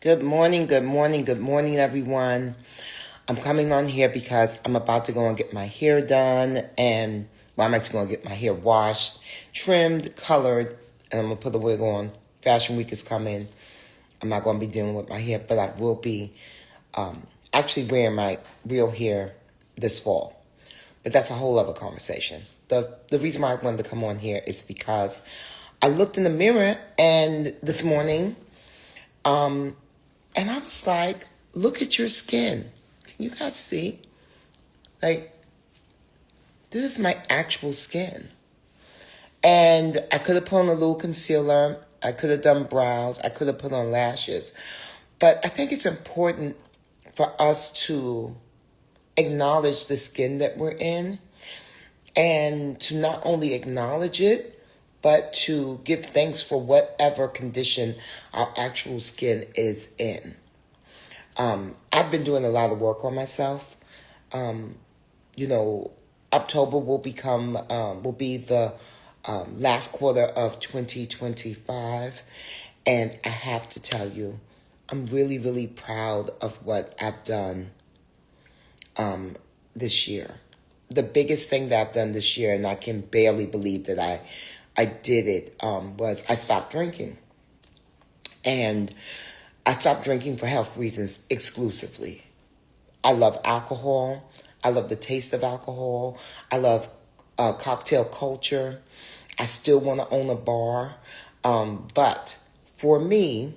Good morning, good morning, good morning, everyone. I'm coming on here because I'm about to go and get my hair done, and I'm actually going to get my hair washed, trimmed, colored, and I'm going to put the wig on. Fashion Week is coming. I'm not going to be dealing with my hair, but I will be actually wearing my real hair this fall. But that's a whole other conversation. The reason why I wanted to come on here is because I looked in the mirror and this morning, and I was like, look at your skin. Can you guys see? Like, this is my actual skin. And I could have put on a little concealer. I could have done brows. I could have put on lashes. But I think it's important for us to acknowledge the skin that we're in, and to not only acknowledge it, but to give thanks for whatever condition our actual skin is in. I've been doing a lot of work on myself. October will be the last quarter of 2025. And I have to tell you, I'm really, really proud of what I've done this year. The biggest thing that I've done this year, and I can barely believe that I did it, was I stopped drinking. And I stopped drinking for health reasons exclusively. I love alcohol. I love the taste of alcohol. I love cocktail culture. I still want to own a bar. But for me,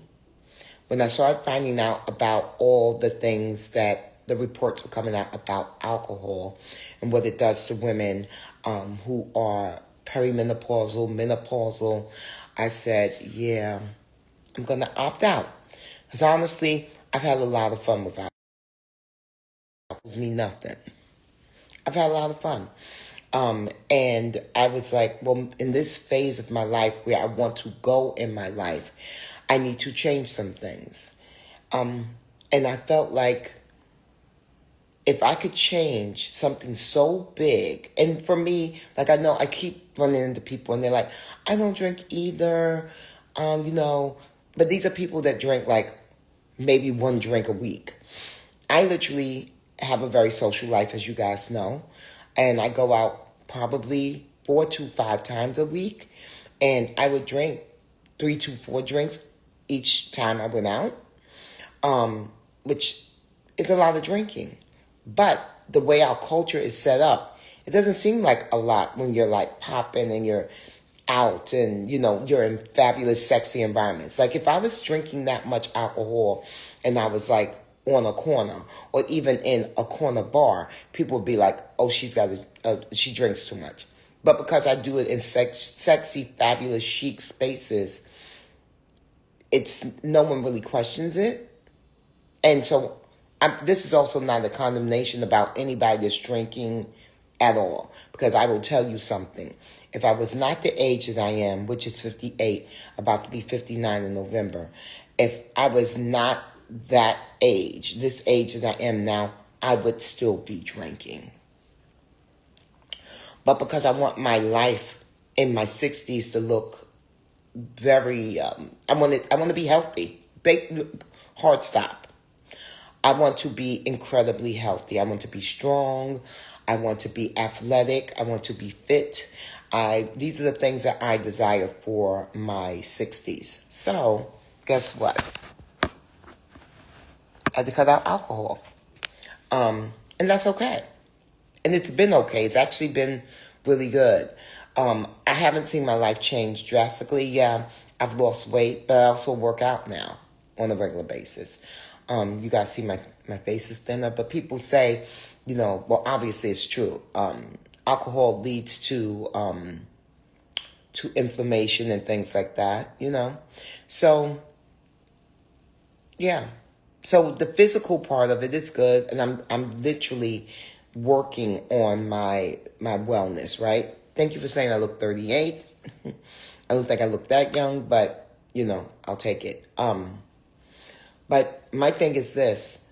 when I started finding out about all the things that the reports were coming out about alcohol and what it does to women who are perimenopausal, menopausal, I said, yeah, I'm going to opt out. Because honestly, I've had a lot of fun with alcohol. It costs me nothing. I've had a lot of fun. And I was like, well, in this phase of my life where I want to go in my life, I need to change some things. And I felt like if I could change something so big, and for me, like I know I keep running into people and they're like, I don't drink either, but these are people that drink like maybe one drink a week. I literally have a very social life, as you guys know, and I go out probably 4 to 5 times a week, and I would drink 3 to 4 drinks each time I went out, which is a lot of drinking. But the way our culture is set up, it doesn't seem like a lot when you're like popping and you're out and, you're in fabulous, sexy environments. Like if I was drinking that much alcohol and I was like on a corner or even in a corner bar, people would be like, oh, she drinks too much. But because I do it in sexy, fabulous, chic spaces, no one really questions it. And so this is also not a condemnation about anybody that's drinking at all, because I will tell you something. If I was not the age that I am, which is 58, about to be 59 in November, if I was not that age, this age that I am now, I would still be drinking. But because I want my life in my 60s to look very, I want to be healthy. Hard stop. I want to be incredibly healthy. I want to be strong. I want to be athletic. I want to be fit. These are the things that I desire for my 60s. So, guess what? I had to cut out alcohol. And that's okay. And it's been okay. It's actually been really good. I haven't seen my life change drastically. Yeah, I've lost weight, but I also work out now on a regular basis. You guys see my face is thinner, but people say, well, obviously it's true. Alcohol leads to inflammation and things like that, So, yeah. So the physical part of it is good, and I'm literally working on my wellness, right? Thank you for saying I look 38. I don't think I look that young, but I'll take it. But my thing is this.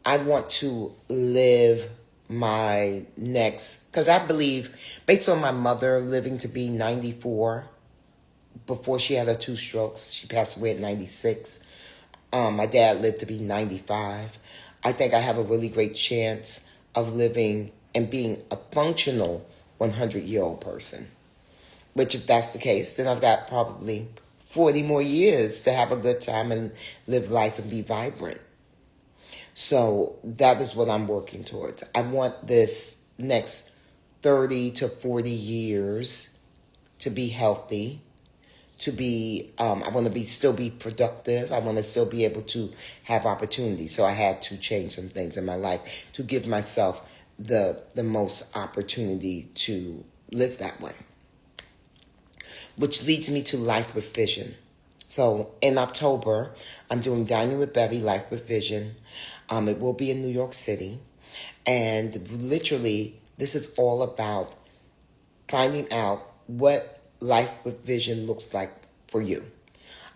I want to live my next, because I believe, based on my mother living to be 94, before she had her 2 strokes, she passed away at 96. My dad lived to be 95. I think I have a really great chance of living and being a functional 100-year-old person. Which, if that's the case, then I've got probably 40 more years to have a good time and live life and be vibrant. So that is what I'm working towards. I want this next 30 to 40 years to be healthy, to be, I want to still be productive. I want to still be able to have opportunities. So I had to change some things in my life to give myself the most opportunity to live that way. Which leads me to Life with Vision. So in October, I'm doing Dining with Bevy, Life with Vision. It will be in New York City. And literally, this is all about finding out what life with vision looks like for you.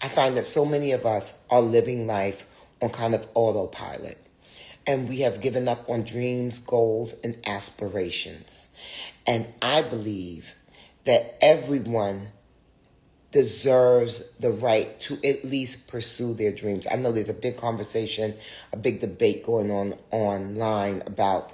I find that so many of us are living life on kind of autopilot. And we have given up on dreams, goals, and aspirations. And I believe that everyone deserves the right to at least pursue their dreams. I know there's a big conversation, a big debate going on online about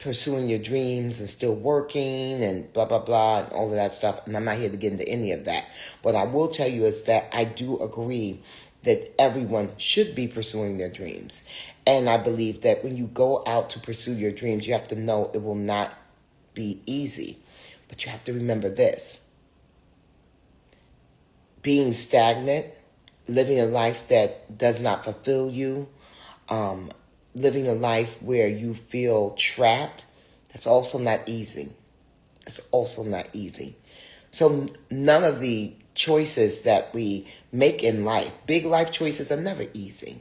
pursuing your dreams and still working and blah, blah, blah, and all of that stuff. And I'm not here to get into any of that. What I will tell you is that I do agree that everyone should be pursuing their dreams. And I believe that when you go out to pursue your dreams, you have to know it will not be easy. But you have to remember this. Being stagnant, living a life that does not fulfill you, living a life where you feel trapped, that's also not easy. It's also not easy. So none of the choices that we make in life, big life choices, are never easy.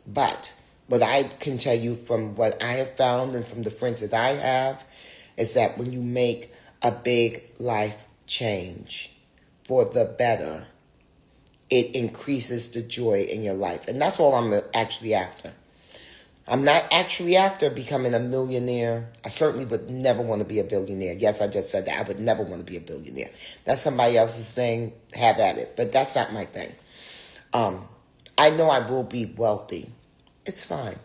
But what I can tell you from what I have found and from the friends that I have is that when you make a big life change for the better, it increases the joy in your life. And that's all I'm actually after. I'm not actually after becoming a millionaire. I certainly would never want to be a billionaire. Yes, I just said that. I would never want to be a billionaire. That's somebody else's thing. Have at it. But that's not my thing. I know I will be wealthy. It's fine.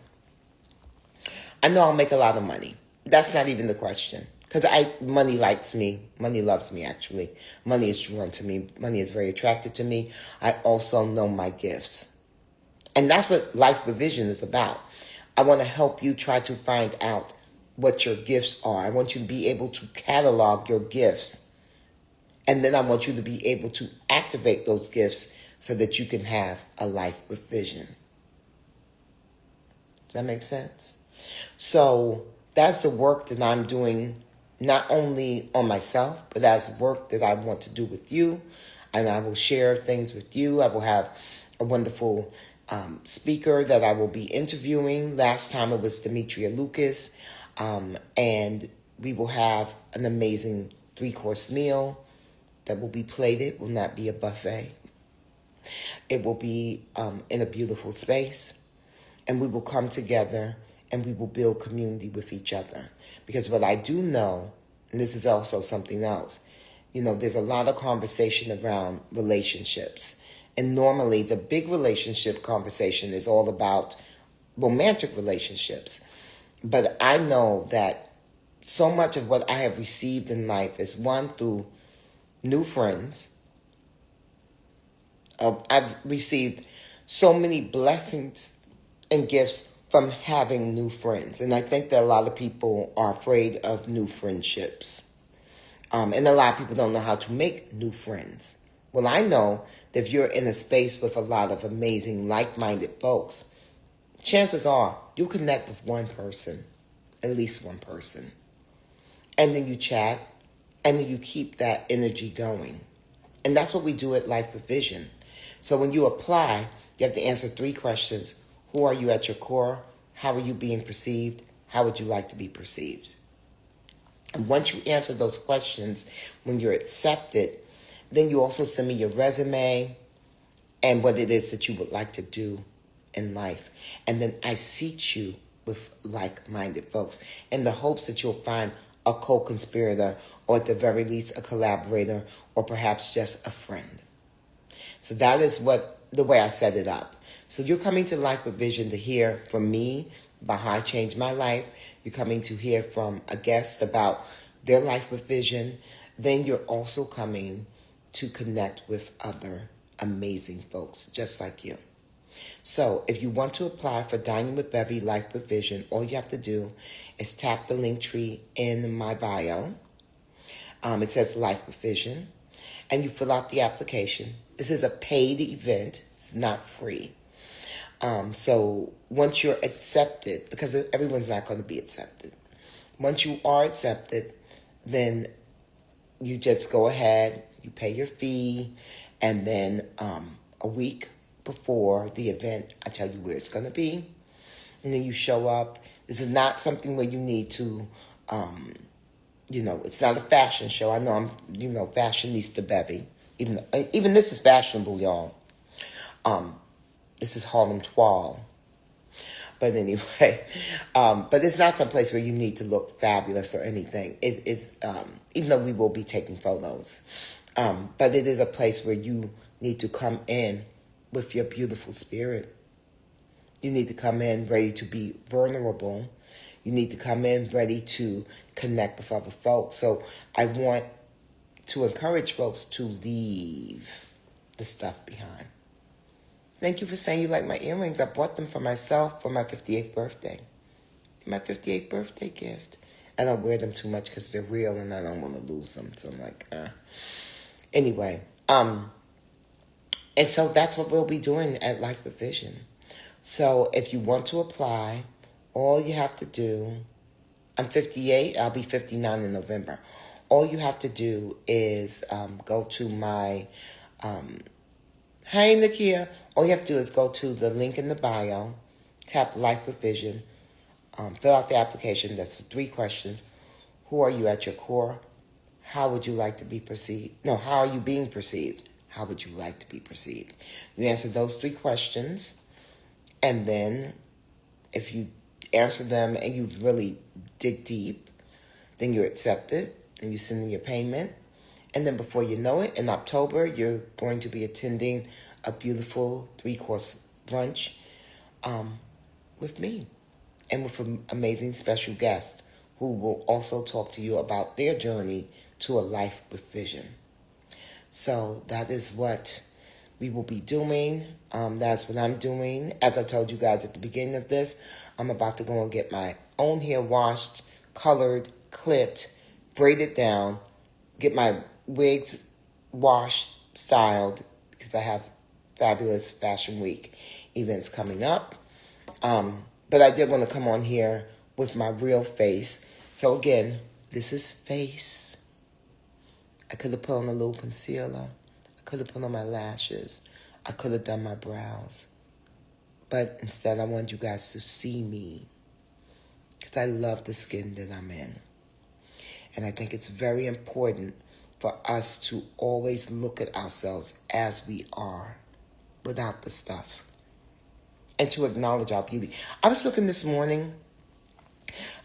I know I'll make a lot of money. That's not even the question. Because money likes me. Money loves me, actually. Money is drawn to me. Money is very attracted to me. I also know my gifts. And that's what Life with Vision is about. I want to help you try to find out what your gifts are. I want you to be able to catalog your gifts. And then I want you to be able to activate those gifts so that you can have a life with vision. Does that make sense? So that's the work that I'm doing, not only on myself, but that's work that I want to do with you. And I will share things with you. I will have a wonderful speaker that I will be interviewing. Last time it was Demetria Lucas. And we will have an amazing 3-course meal that will be plated. It will not be a buffet. It will be in a beautiful space. And we will come together and we will build community with each other. Because what I do know, and this is also something else, there's a lot of conversation around relationships. And normally the big relationship conversation is all about romantic relationships. But I know that so much of what I have received in life is, one, through new friends. I've received so many blessings and gifts from having new friends. And I think that a lot of people are afraid of new friendships. And a lot of people don't know how to make new friends. Well, I know that if you're in a space with a lot of amazing, like-minded folks, chances are you'll connect with one person, at least one person. And then you chat, and then you keep that energy going. And that's what we do at Life with Vision. So when you apply, you have to answer 3 questions. Who are you at your core? How are you being perceived? How would you like to be perceived? And once you answer those questions, when you're accepted, then you also send me your resume and what it is that you would like to do in life. And then I seat you with like-minded folks in the hopes that you'll find a co-conspirator, or at the very least a collaborator, or perhaps just a friend. So that is the way I set it up. So you're coming to Life with Vision to hear from me about how I changed my life. You're coming to hear from a guest about their life with vision. Then you're also coming to connect with other amazing folks just like you. So if you want to apply for Dining with Bevy Life with Vision, all you have to do is tap the link tree in my bio. It says Life with Vision, and you fill out the application. This is a paid event. It's not free. So once you're accepted, because everyone's not going to be accepted. Once you are accepted, then you just go ahead, you pay your fee, and then a week before the event, I tell you where it's going to be, and then you show up. This is not something where you need to, it's not a fashion show. I know I'm, fashionista Bevy. Even this is fashionable, y'all. This is Harlem Twirl. But anyway, but it's not some place where you need to look fabulous or anything. It's even though we will be taking photos, but it is a place where you need to come in with your beautiful spirit. You need to come in ready to be vulnerable. You need to come in ready to connect with other folks. So I want to encourage folks to leave the stuff behind. Thank you for saying you like my earrings. I bought them for myself for my 58th birthday. My 58th birthday gift. I don't wear them too much because they're real and I don't want to lose them. So I'm like, Anyway, and so that's what we'll be doing at Life with Vision. So if you want to apply, all you have to do, I'm 58, I'll be 59 in November. All you have to do is go to my, hey Nakia, all you have to do is go to the link in the bio, tap Life with Vision, fill out the application. That's 3 questions. Who are you at your core? How would you like to be perceived? No, how are you being perceived? How would you like to be perceived? You answer those 3 questions, and then if you answer them and you really dig deep, then you're accepted and you send in your payment. And then before you know it, in October, you're going to be attending a beautiful 3-course brunch with me and with an amazing special guest who will also talk to you about their journey to a life with vision. So that is what we will be doing. That's what I'm doing. As I told you guys at the beginning of this, I'm about to go and get my own hair washed, colored, clipped, braided down, get my wigs washed, styled, because I have fabulous Fashion Week events coming up. But I did want to come on here with my real face. So again, this is face. I could have put on a little concealer. I could have put on my lashes. I could have done my brows. But instead, I wanted you guys to see me because I love the skin that I'm in. And I think it's very important for us to always look at ourselves as we are without the stuff and to acknowledge our beauty. I was looking this morning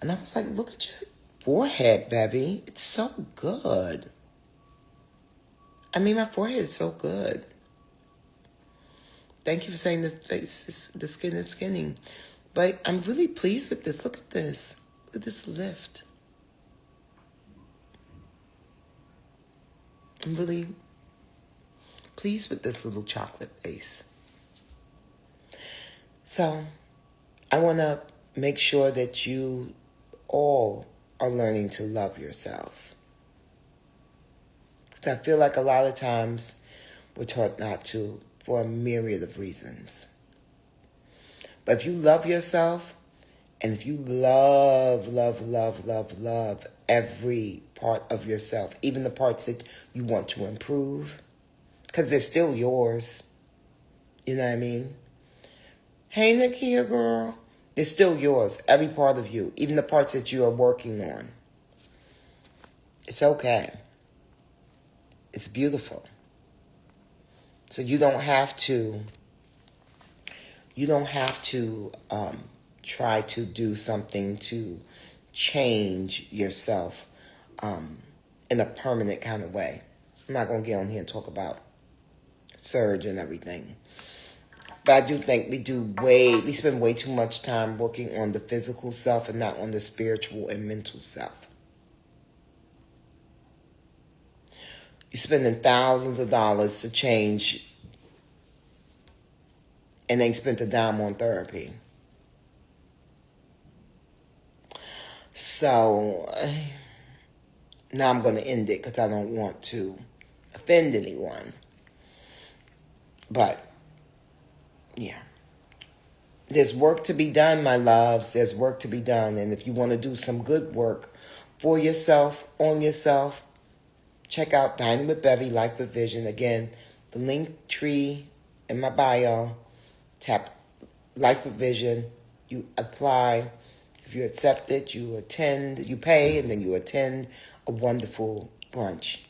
and I was like, look at your forehead, Bevy. It's so good. I mean, my forehead is so good. Thank you for saying the skin is skinning. But I'm really pleased with this. Look at this. Look at this lift. I'm really pleased with this little chocolate face. So, I want to make sure that you all are learning to love yourselves. Because I feel like a lot of times we're taught not to for a myriad of reasons. But if you love yourself, and if you love every part of yourself, even the parts that you want to improve, because they're still yours. You know what I mean? Hey, Nakia, girl. They're still yours, every part of you, even the parts that you are working on. It's okay. It's beautiful. So you don't have to try to do something to change yourself in a permanent kind of way. I'm not going to get on here and talk about surge and everything. But I do think we spend way too much time working on the physical self and not on the spiritual and mental self. You're spending thousands of dollars to change and ain't spent a dime on therapy. So now I'm going to end it because I don't want to offend anyone. But, yeah. There's work to be done, my loves. There's work to be done. And if you want to do some good work for yourself, on yourself, check out Dining with Bevy, Life with Vision. Again, the link tree in my bio. Tap Life with Vision. You apply. If you accept it, you attend, you pay, and then you attend a wonderful brunch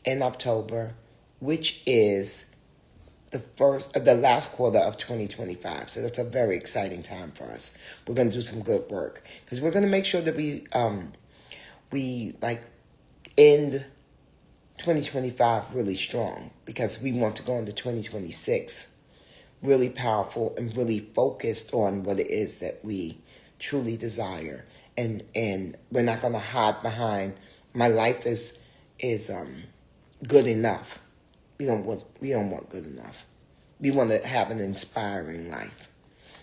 in October, which is the last quarter of 2025. So that's a very exciting time for us. We're going to do some good work because we're going to make sure that we end 2025 really strong, because we want to go into 2026 really powerful and really focused on what it is that we truly desire. And we're not going to hide behind my life is good enough. We don't want good enough. We want to have an inspiring life.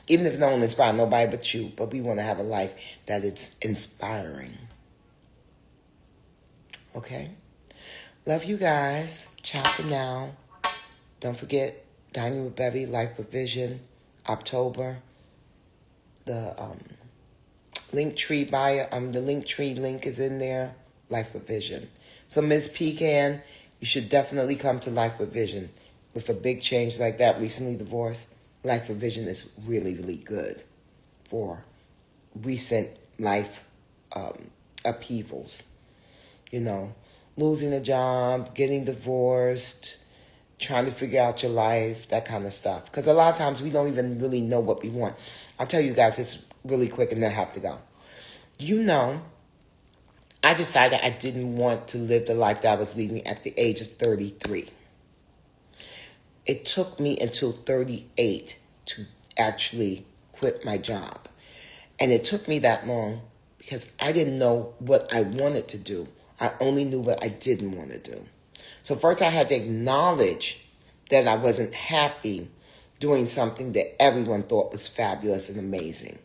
Even if it don't inspire nobody but you, but we want to have a life that is inspiring. Okay? Love you guys. Ciao for now. Don't forget, Dining with Bevy, Life with Vision, October. The link tree the link tree link is in there. Life with Vision. So Ms. Pecan, you should definitely come to Life with Vision. With a big change like that, recently divorced, Life with Vision is really, really good for recent life upheavals. You know, losing a job, getting divorced, trying to figure out your life, that kind of stuff. Because a lot of times we don't even really know what we want. I'll tell you guys this really quick and then I have to go. You know, I decided I didn't want to live the life that I was leading at the age of 33. It took me until 38 to actually quit my job. And it took me that long because I didn't know what I wanted to do. I only knew what I didn't want to do. So first I had to acknowledge that I wasn't happy doing something that everyone thought was fabulous and amazing.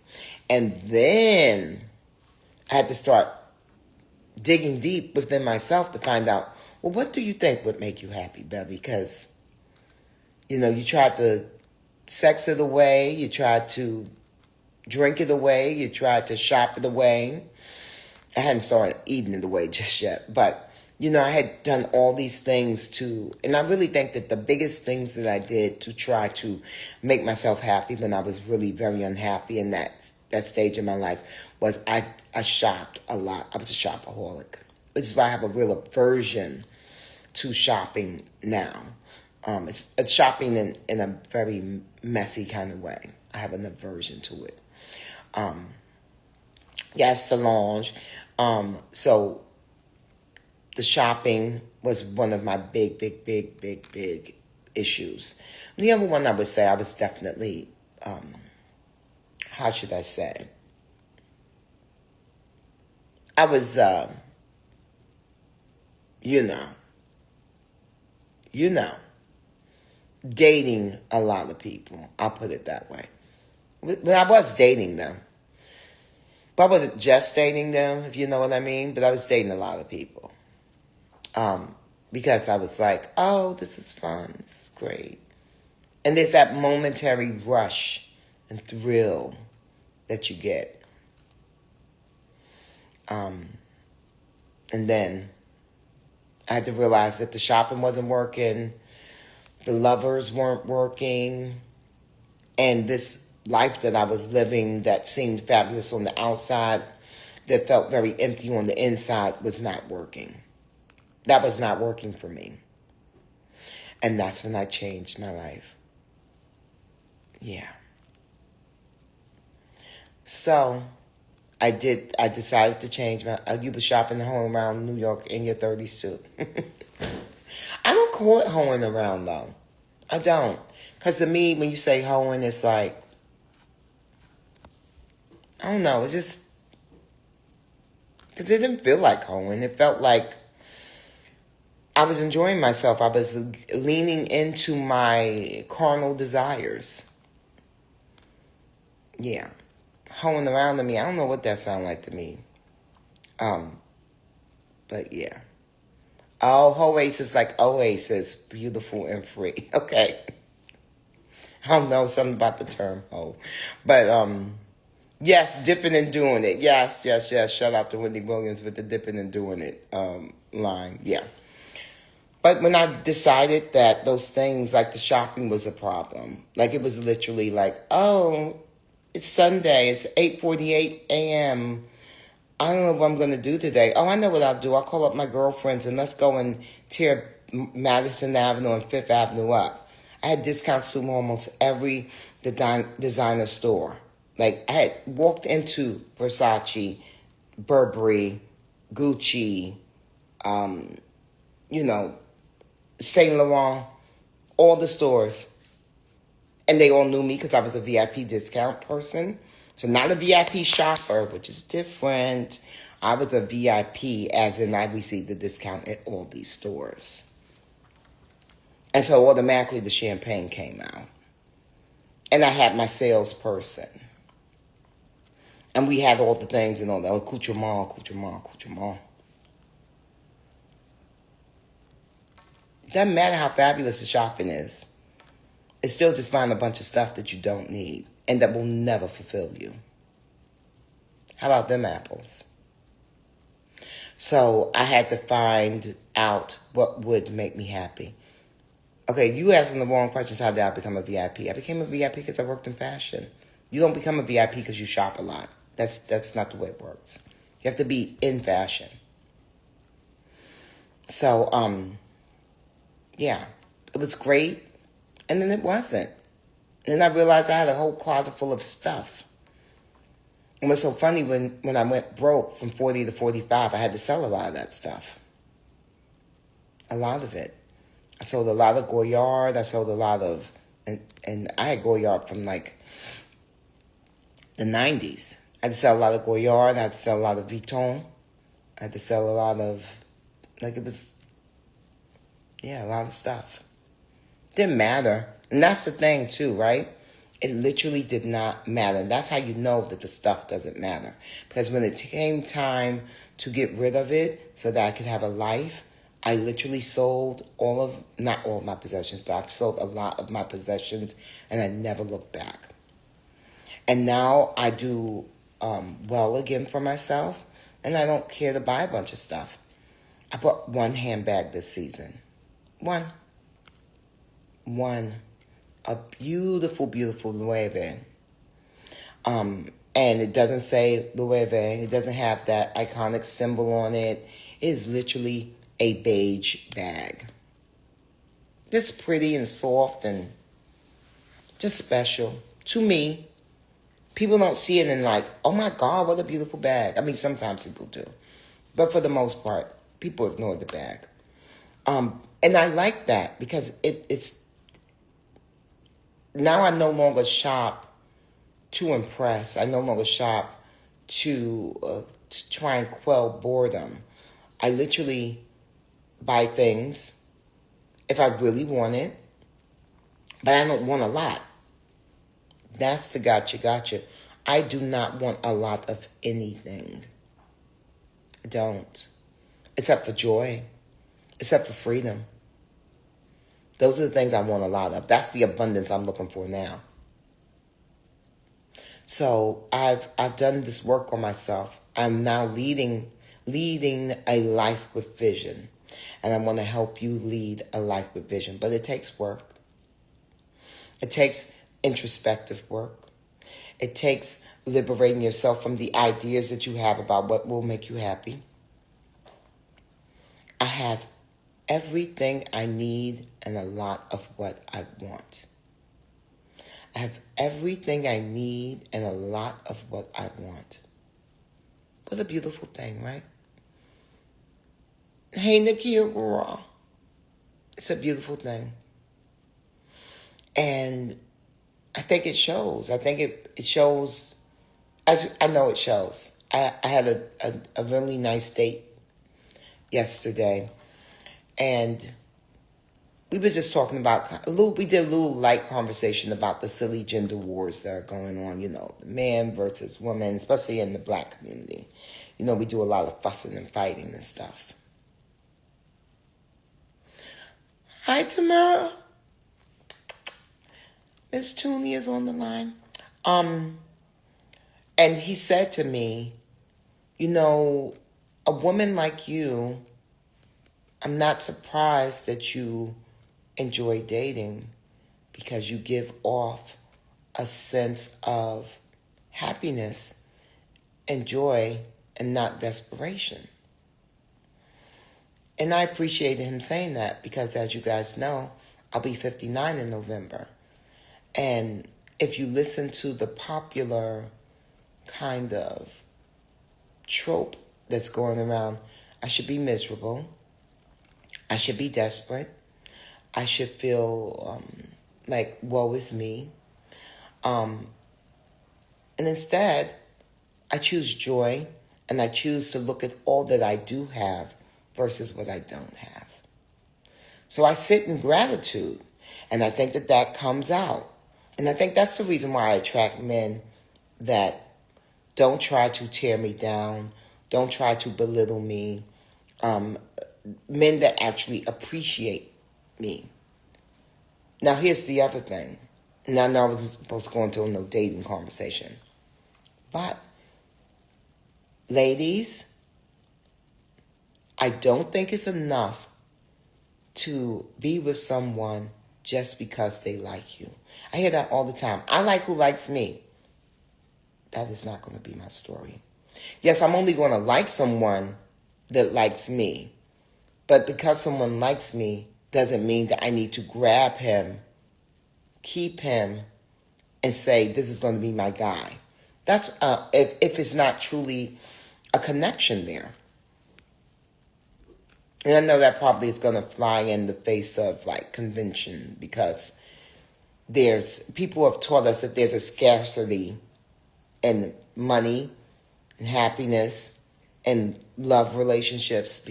And then I had to start digging deep within myself to find out, well, what do you think would make you happy, Bevy? Because, you know, you tried to sex it away, you tried to drink it away, you tried to shop it away. I hadn't started eating it away just yet, but, you know, I had done all these things and I really think that the biggest things that I did to try to make myself happy when I was really very unhappy in that stage of my life was I shopped a lot. I was a shopaholic, which is why I have a real aversion to shopping now. It's shopping in a very messy kind of way. I have an aversion to it. Yes, Solange. So the shopping was one of my big issues. And the other one I would say I was definitely, how should I say? I was, dating a lot of people. I'll put it that way. But I was dating them. But I wasn't just dating them, if you know what I mean. But I was dating a lot of people. Because I was like, oh, this is fun. This is great. And there's that momentary rush and thrill that you get. And then I had to realize that the shopping wasn't working. The lovers weren't working. And this life that I was living that seemed fabulous on the outside, that felt very empty on the inside, was not working. That was not working for me. And that's when I changed my life. Yeah. So I decided to change you were shopping home around New York in your 30s too. I don't call it hoeing around though. I don't. Because to me, when you say hoeing, it's like, I don't know, it's just, because it didn't feel like hoeing. It felt like I was enjoying myself. I was leaning into my carnal desires. Yeah. Hoeing around to me, I don't know what that sounded like to me. But yeah. Oh, oasis like oasis, beautiful and free. Okay. I don't know something about the term hoe. But yes, dipping and doing it. Yes. Shout out to Wendy Williams with the dipping and doing it line. Yeah. But when I decided that those things like the shopping was a problem, like it was literally like, oh, it's Sunday, it's 8:48 a.m. I don't know what I'm going to do today. Oh, I know what I'll do. I'll call up my girlfriends and let's go and tear Madison Avenue and Fifth Avenue up. I had discounts to almost every designer store. Like, I had walked into Versace, Burberry, Gucci, you know, Saint Laurent, all the stores. And they all knew me because I was a VIP discount person. So not a VIP shopper, which is different. I was a VIP as in I received the discount at all these stores. And so automatically the champagne came out. And I had my salesperson. And we had all the things and all that. Accoutrement. Doesn't matter how fabulous the shopping is. It's still just buying a bunch of stuff that you don't need and that will never fulfill you. How about them apples? So I had to find out what would make me happy. Okay, you asking the wrong questions. How did I become a VIP? I became a VIP because I worked in fashion. You don't become a VIP because you shop a lot. That's not the way it works. You have to be in fashion. So, yeah, it was great. And then it wasn't. And then I realized I had a whole closet full of stuff. And what's so funny, when I went broke from 40 to 45, I had to sell a lot of that stuff. A lot of it. I sold a lot of Goyard. I sold a lot of, and I had Goyard from like the 90s. I had to sell a lot of Goyard. I had to sell a lot of Vuitton. I had to sell a lot of, like it was, yeah, a lot of stuff. Didn't matter. And that's the thing too, right? It literally did not matter. That's how you know that the stuff doesn't matter. Because when it came time to get rid of it so that I could have a life, I literally sold not all of my possessions, but I've sold a lot of my possessions and I never looked back. And now I do well again for myself and I don't care to buy a bunch of stuff. I bought one handbag this season. One. A beautiful, beautiful Loewe. And it doesn't say Loewe. It doesn't have that iconic symbol on it. It is literally a beige bag. Just pretty and soft and just special. To me, people don't see it and like, oh my God, what a beautiful bag. I mean, sometimes people do. But for the most part, people ignore the bag. And I like that because it's, now I no longer shop to impress. I no longer shop to try and quell boredom. I literally buy things if I really want it, but I don't want a lot. That's the gotcha. I do not want a lot of anything. I don't. Except for joy. Except for freedom. Those are the things I want a lot of. That's the abundance I'm looking for now. So I've done this work on myself. I'm now leading a life with vision. And I want to help you lead a life with vision. But it takes work. It takes introspective work. It takes liberating yourself from the ideas that you have about what will make you happy. I have everything I need and a lot of what I want. I have everything I need and a lot of what I want. What a beautiful thing, right? Hey, Nikia girl. It's a beautiful thing. And I think it shows. I think it shows, as I know it shows. I had a really nice date yesterday, and we were just talking about we did a little light conversation about the silly gender wars that are going on, man versus woman, especially in the black community. We do a lot of fussing and fighting and stuff. Hi, Tamara. Miss Tooney is on the line. And he said to me, a woman like you, I'm not surprised that you enjoy dating because you give off a sense of happiness and joy and not desperation. And I appreciated him saying that because, as you guys know, I'll be 59 in November. And if you listen to the popular kind of trope that's going around, I should be miserable, I should be desperate, I should feel like woe is me. And instead, I choose joy, and I choose to look at all that I do have versus what I don't have. So I sit in gratitude, and I think that comes out. And I think that's the reason why I attract men that don't try to tear me down, don't try to belittle me, men that actually appreciate me. Now, here's the other thing. And I know I wasn't supposed to go into no dating conversation. But, ladies, I don't think it's enough to be with someone just because they like you. I hear that all the time. I like who likes me. That is not going to be my story. Yes, I'm only going to like someone that likes me. But because someone likes me doesn't mean that I need to grab him, keep him, and say, this is going to be my guy. That's if it's not truly a connection there. And I know that probably is going to fly in the face of convention, because people have taught us that there's a scarcity in money and happiness and love relationships.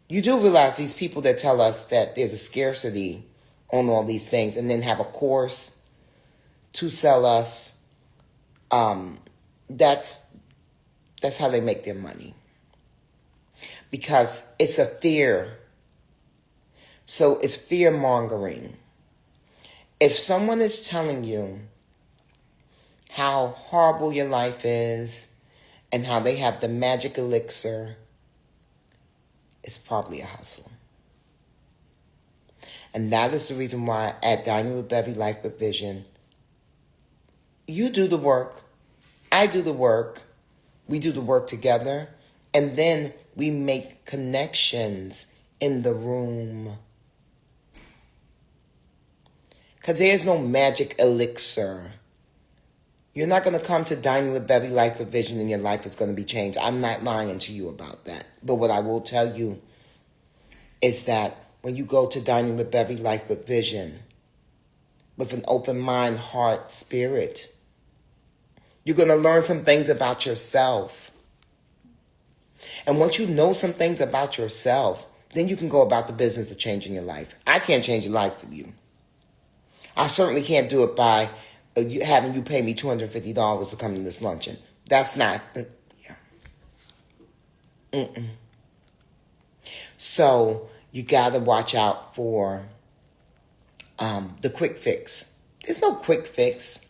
You do realize these people that tell us that there's a scarcity on all these things and then have a course to sell us. That's how they make their money. Because it's a fear. So it's fear mongering. If someone is telling you how horrible your life is and how they have the magic elixir, it's probably a hustle. And that is the reason why at Dining with Bevy Life with Vision, you do the work, I do the work, we do the work together, and then we make connections in the room. Because there's no magic elixir. You're not going to come to Dining with Bevy Life with Vision and your life is going to be changed. I'm not lying to you about that. But what I will tell you is that when you go to Dining with Bevy Life with Vision, with an open mind, heart, spirit, you're going to learn some things about yourself. And once you know some things about yourself, then you can go about the business of changing your life. I can't change your life for you. I certainly can't do it by having you pay me $250 to come to this luncheon. That's not... So you got to watch out for the quick fix. There's no quick fix.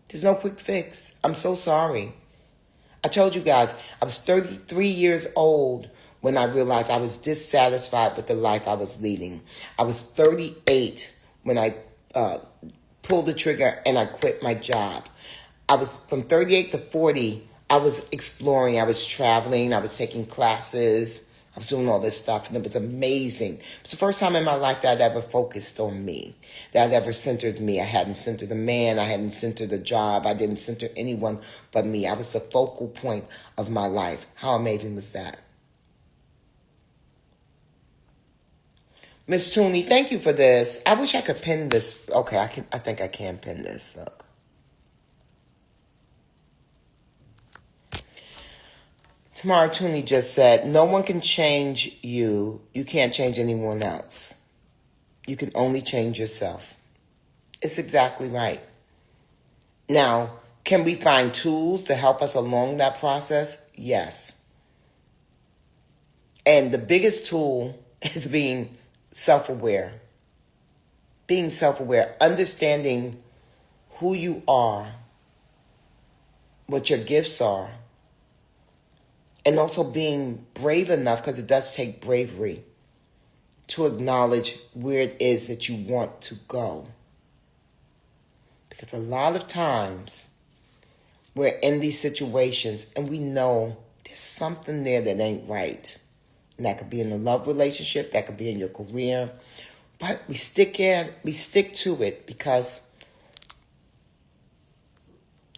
There's no quick fix. I'm so sorry. I told you guys, I was 33 years old when I realized I was dissatisfied with the life I was leading. I was 38 when I pulled the trigger and I quit my job. I was from 38 to 40. I was exploring. I was traveling. I was taking classes. I was doing all this stuff, and it was amazing. It was the first time in my life that I'd ever focused on me, that I'd ever centered me. I hadn't centered a man. I hadn't centered a job. I didn't center anyone but me. I was the focal point of my life. How amazing was that? Miss Tooney, thank you for this. I wish I could pin this. Okay, I think I can pin this. Look. Tamara Tooney just said, no one can change you. You can't change anyone else. You can only change yourself. It's exactly right. Now, can we find tools to help us along that process? Yes. And the biggest tool is being self-aware. Being self-aware, understanding who you are, what your gifts are, and also being brave enough, because it does take bravery, to acknowledge where it is that you want to go. Because a lot of times we're in these situations and we know there's something there that ain't right. And that could be in a love relationship, that could be in your career. But we stick to it because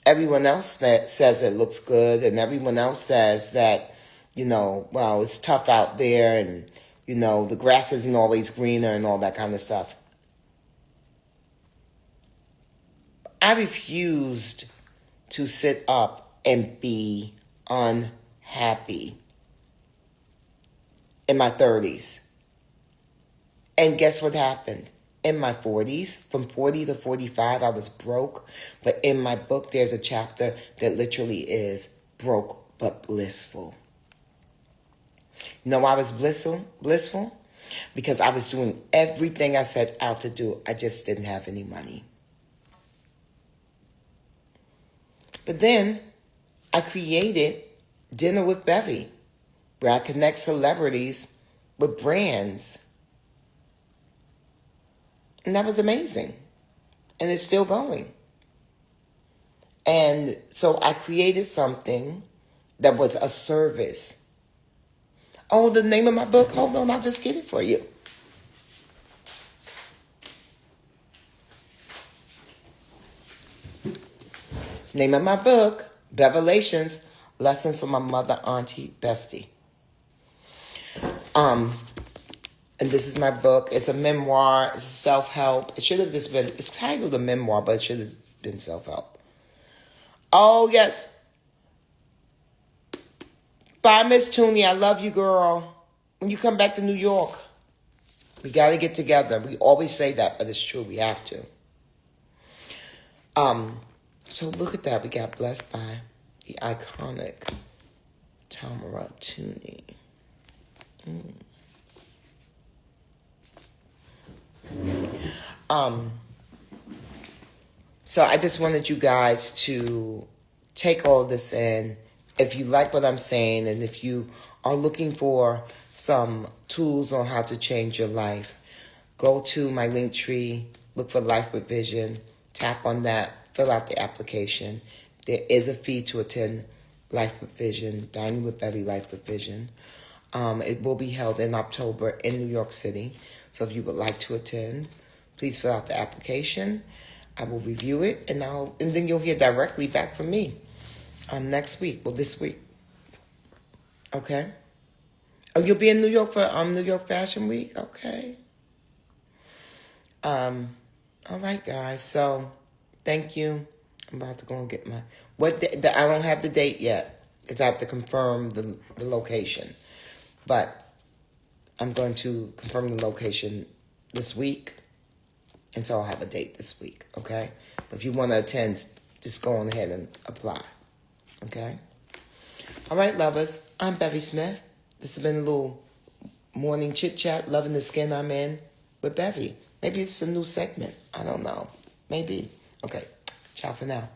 everyone else that says it looks good, and everyone else says that, well, it's tough out there, and, the grass isn't always greener and all that kind of stuff. I refused to sit up and be unhappy in my 30s. And guess what happened? In my 40s, from 40 to 45, I was broke. But in my book, there's a chapter that literally is broke but blissful. I was blissful because I was doing everything I set out to do. I just didn't have any money. But then I created Dinner with Bevy, where I connect celebrities with brands. And that was amazing. And it's still going. And so I created something that was a service. Oh, the name of my book? Hold on, I'll just get it for you. Name of my book, Revelations, Lessons from My Mother, Auntie, Bestie. And this is my book. It's a memoir. It's self-help. It should have just been, it's titled a memoir, but it should have been self-help. Oh, yes. Bye, Miss Tooney. I love you, girl. When you come back to New York, we got to get together. We always say that, but it's true. We have to. So look at that. We got blessed by the iconic Tamara Tooney. So I just wanted you guys to take all of this in. If you like what I'm saying, and if you are looking for some tools on how to change your life, go to my link tree, look for Life with Vision, tap on that, fill out the application. There is a fee to attend Life with Vision, Dining with Bevy Life with Vision. It will be held in October in New York City. So if you would like to attend, please fill out the application. I will review it, and then you'll hear directly back from me next week. Well, this week. Okay. Oh, you'll be in New York for New York Fashion Week? Okay. All right, guys. So, thank you. I'm about to go and get my... I don't have the date yet, because I have to confirm the location. But I'm going to confirm the location this week, and so I'll have a date this week, okay? But if you want to attend, just go on ahead and apply, okay? All right, lovers. I'm Bevy Smith. This has been a little morning chit-chat, loving the skin I'm in with Bevy. Maybe it's a new segment. I don't know. Maybe. Okay. Ciao for now.